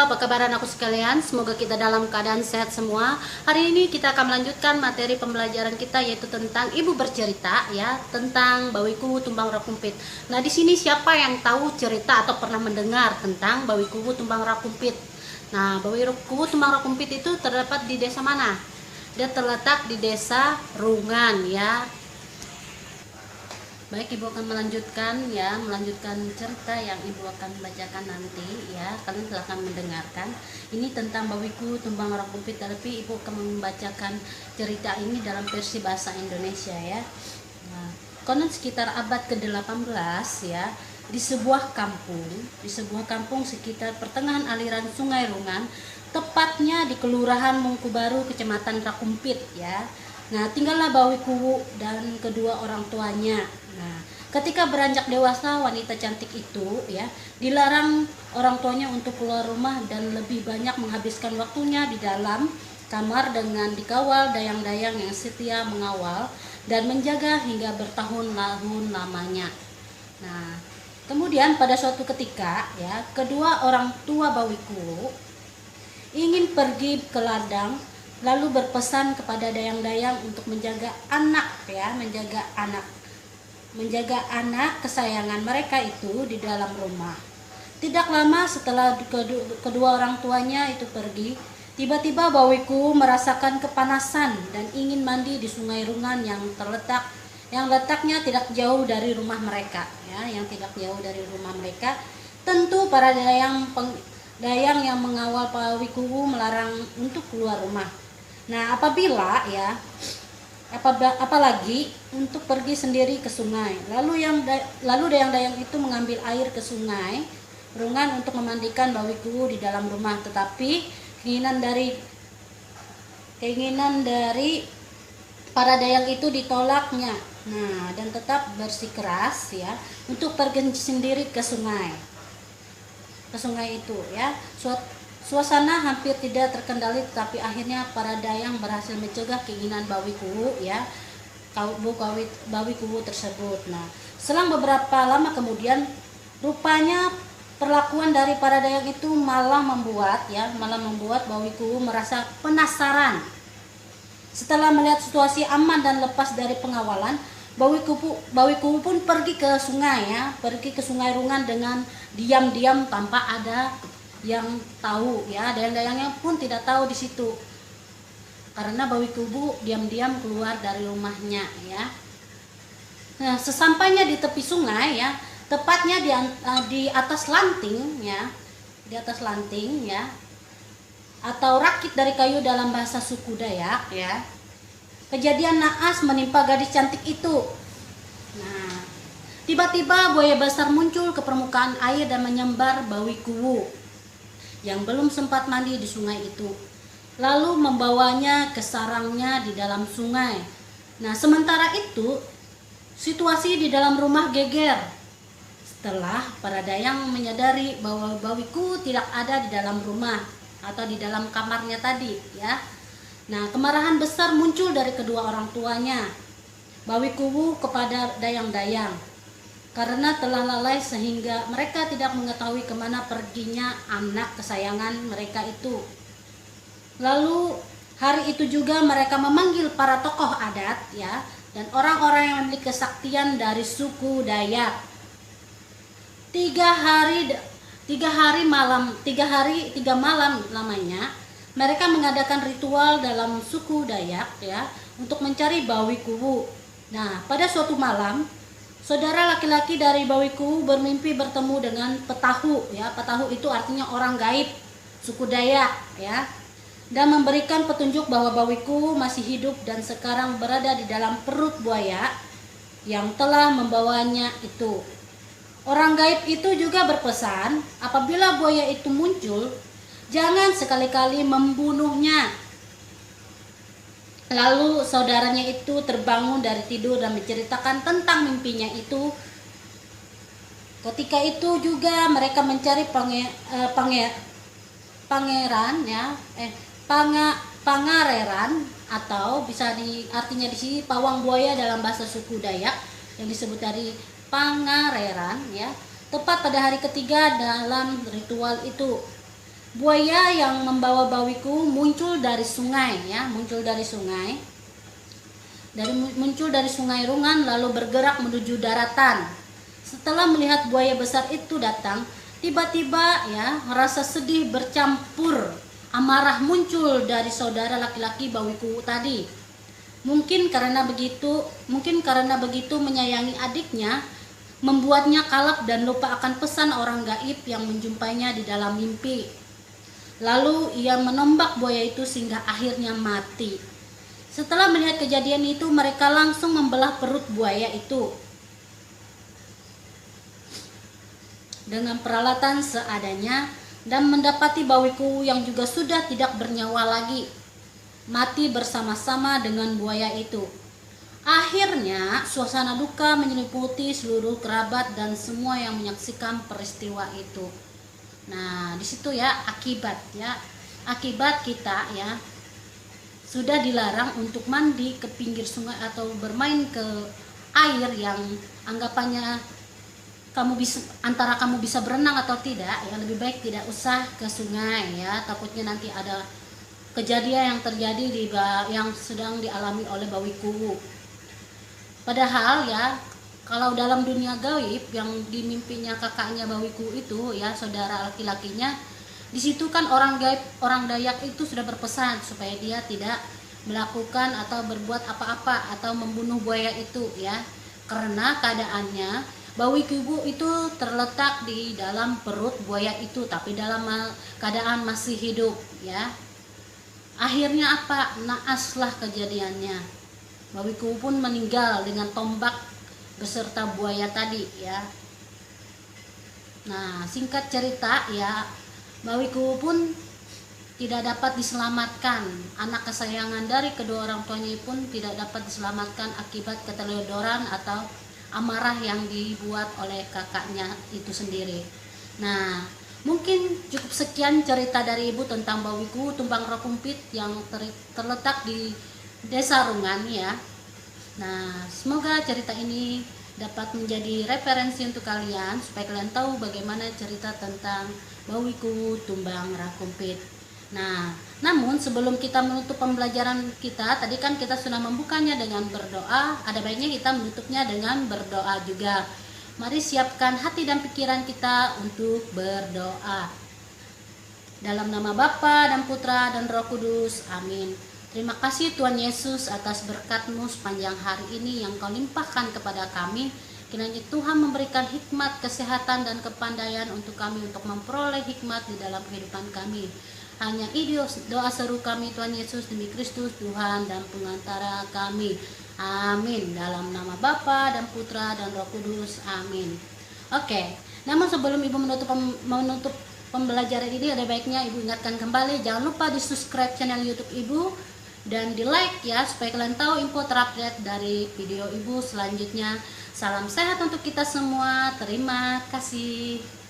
Apa kabar anakku sekalian? Semoga kita dalam keadaan sehat semua. Hari ini kita akan melanjutkan materi pembelajaran kita, yaitu tentang Ibu bercerita, ya, tentang Bawiku Tumbang Rakumpit. Nah, di sini siapa yang tahu cerita atau pernah mendengar tentang Bawiku Tumbang Rakumpit? Nah, Bawiku Tumbang Rakumpit itu terdapat di desa mana? Dia terletak di desa Rungan, ya. Baik, Ibu akan melanjutkan cerita yang Ibu akan bacakan nanti, ya. Kalian silahkan mendengarkan. Ini tentang Bawiku Tumbang Rakumpit, tapi Ibu akan membacakan cerita ini dalam versi bahasa Indonesia, ya. Nah, konon sekitar abad ke-18, ya, di sebuah kampung sekitar pertengahan aliran Sungai Rungan, tepatnya di Kelurahan Mangkubaru, Kecamatan Rakumpit, ya. Nah, tinggallah Bawiku dan kedua orang tuanya. Nah, ketika beranjak dewasa, wanita cantik itu, ya, dilarang orang tuanya untuk keluar rumah dan lebih banyak menghabiskan waktunya di dalam kamar dengan dikawal dayang-dayang yang setia mengawal dan menjaga hingga bertahun-tahun lamanya. Nah, kemudian pada suatu ketika, ya, kedua orang tua Bawiku ingin pergi ke ladang, lalu berpesan kepada dayang-dayang untuk menjaga anak kesayangan mereka itu di dalam rumah. Tidak lama setelah kedua orang tuanya itu pergi, tiba-tiba Bawiku merasakan kepanasan dan ingin mandi di Sungai Rungan yang letaknya tidak jauh dari rumah mereka, ya, Tentu para dayang yang mengawal Bawiku melarang untuk keluar rumah. Nah, apalagi untuk pergi sendiri ke sungai. Lalu dayang-dayang itu mengambil air ke Sungai Rungan untuk memandikan Bawiku di dalam rumah, tetapi keinginan dari para dayang itu ditolaknya. Nah, dan tetap bersikeras, ya, untuk pergi sendiri ke sungai itu, ya. Suasana hampir tidak terkendali, tetapi akhirnya para dayang berhasil mencegah keinginan Bawiku, ya, Bawiku tersebut. Nah, selang beberapa lama kemudian, rupanya perlakuan dari para dayang itu malah membuat Bawiku merasa penasaran. Setelah melihat situasi aman dan lepas dari pengawalan, Bawiku pun pergi ke Sungai Rungan dengan diam-diam tanpa ada yang tahu, ya. Dayang-dayangnya pun tidak tahu di situ, karena Bawiku diam-diam keluar dari rumahnya, ya. Nah, sesampainya di tepi sungai, ya, tepatnya di atas lanting, ya, atau rakit dari kayu dalam bahasa suku Dayak, ya. Kejadian naas menimpa gadis cantik itu. Nah, tiba-tiba buaya besar muncul ke permukaan air dan menyambar Bawiku yang belum sempat mandi di sungai itu, lalu membawanya ke sarangnya di dalam sungai. Nah, sementara itu situasi di dalam rumah geger setelah para dayang menyadari bahwa Bawiku tidak ada di dalam rumah atau di dalam kamarnya tadi, ya. Nah, kemarahan besar muncul dari kedua orang tuanya, Bawiku kepada dayang-dayang, karena telah lalai sehingga mereka tidak mengetahui kemana perginya anak kesayangan mereka itu. Lalu hari itu juga mereka memanggil para tokoh adat, ya, dan orang-orang yang memiliki kesaktian dari suku Dayak. Tiga malam lamanya mereka mengadakan ritual dalam suku Dayak, ya, untuk mencari Bawiku. Nah, pada suatu malam, saudara laki-laki dari Bawiku bermimpi bertemu dengan Petahu, ya. Petahu itu artinya orang gaib suku Dayak, ya, dan memberikan petunjuk bahwa Bawiku masih hidup dan sekarang berada di dalam perut buaya yang telah membawanya itu. Orang gaib itu juga berpesan, apabila buaya itu muncul, jangan sekali-kali membunuhnya. Lalu saudaranya itu terbangun dari tidur dan menceritakan tentang mimpinya itu. Ketika itu juga mereka mencari pangareran, atau bisa artinya di sini pawang buaya dalam bahasa suku Dayak yang disebut dari pangareran, ya, tepat pada hari ketiga dalam ritual itu. Buaya yang membawa bawiku muncul dari sungai ya, muncul dari sungai Rungan lalu bergerak menuju daratan. Setelah melihat buaya besar itu datang, tiba-tiba ya rasa sedih bercampur amarah muncul dari saudara laki-laki bawiku tadi. Mungkin karena begitu menyayangi adiknya, membuatnya kalap dan lupa akan pesan orang gaib yang menjumpainya di dalam mimpi. Lalu ia menombak buaya itu sehingga akhirnya mati. Setelah melihat kejadian itu, mereka langsung membelah perut buaya itu dengan peralatan seadanya dan mendapati bawiku yang juga sudah tidak bernyawa lagi mati bersama-sama dengan buaya itu. Akhirnya suasana duka menyelimuti seluruh kerabat dan semua yang menyaksikan peristiwa itu. Nah, di situ ya akibat kita ya sudah dilarang untuk mandi ke pinggir sungai atau bermain ke air yang anggapannya antara kamu bisa berenang atau tidak, ya lebih baik tidak usah ke sungai ya, takutnya nanti ada kejadian yang terjadi yang sedang dialami oleh bawiku. Padahal ya kalau dalam dunia gaib yang dimimpinya kakaknya bawiku itu ya, saudara laki-lakinya, di situ kan orang gaib, orang Dayak itu sudah berpesan supaya dia tidak melakukan atau berbuat apa-apa atau membunuh buaya itu ya, karena keadaannya bawiku itu terletak di dalam perut buaya itu tapi dalam keadaan masih hidup ya. Akhirnya apa? Naaslah kejadiannya. Bawiku pun meninggal dengan tombak beserta buaya tadi ya. Nah, singkat cerita ya, bawiku pun tidak dapat diselamatkan. Anak kesayangan dari kedua orang tuanya pun tidak dapat diselamatkan akibat keteledoran atau amarah yang dibuat oleh kakaknya itu sendiri. Nah, mungkin cukup sekian cerita dari ibu tentang bawiku tumbang rakumpit yang terletak di Desa Rungan ya. Nah, semoga cerita ini dapat menjadi referensi untuk kalian supaya kalian tahu bagaimana cerita tentang bawiku tumbang rakumpit. Nah, namun sebelum kita menutup pembelajaran kita, tadi kan kita sudah membukanya dengan berdoa, ada baiknya kita menutupnya dengan berdoa juga. Mari siapkan hati dan pikiran kita untuk berdoa. Dalam nama Bapa dan Putra dan Roh Kudus, amin. Terima kasih Tuhan Yesus atas berkat-Mu sepanjang hari ini yang Kau limpahkan kepada kami. Kiranya Tuhan memberikan hikmat, kesehatan, dan kepandaian untuk kami untuk memperoleh hikmat di dalam kehidupan kami. Hanya doa seru kami Tuhan Yesus demi Kristus Tuhan dan pengantara kami. Amin. Dalam nama Bapa dan Putra dan Roh Kudus, amin. Oke, namun sebelum Ibu menutup pembelajaran ini, ada baiknya Ibu ingatkan kembali, jangan lupa di subscribe channel YouTube Ibu dan di like ya, supaya kalian tahu info terupdate dari video Ibu selanjutnya. Salam sehat untuk kita semua. Terima kasih.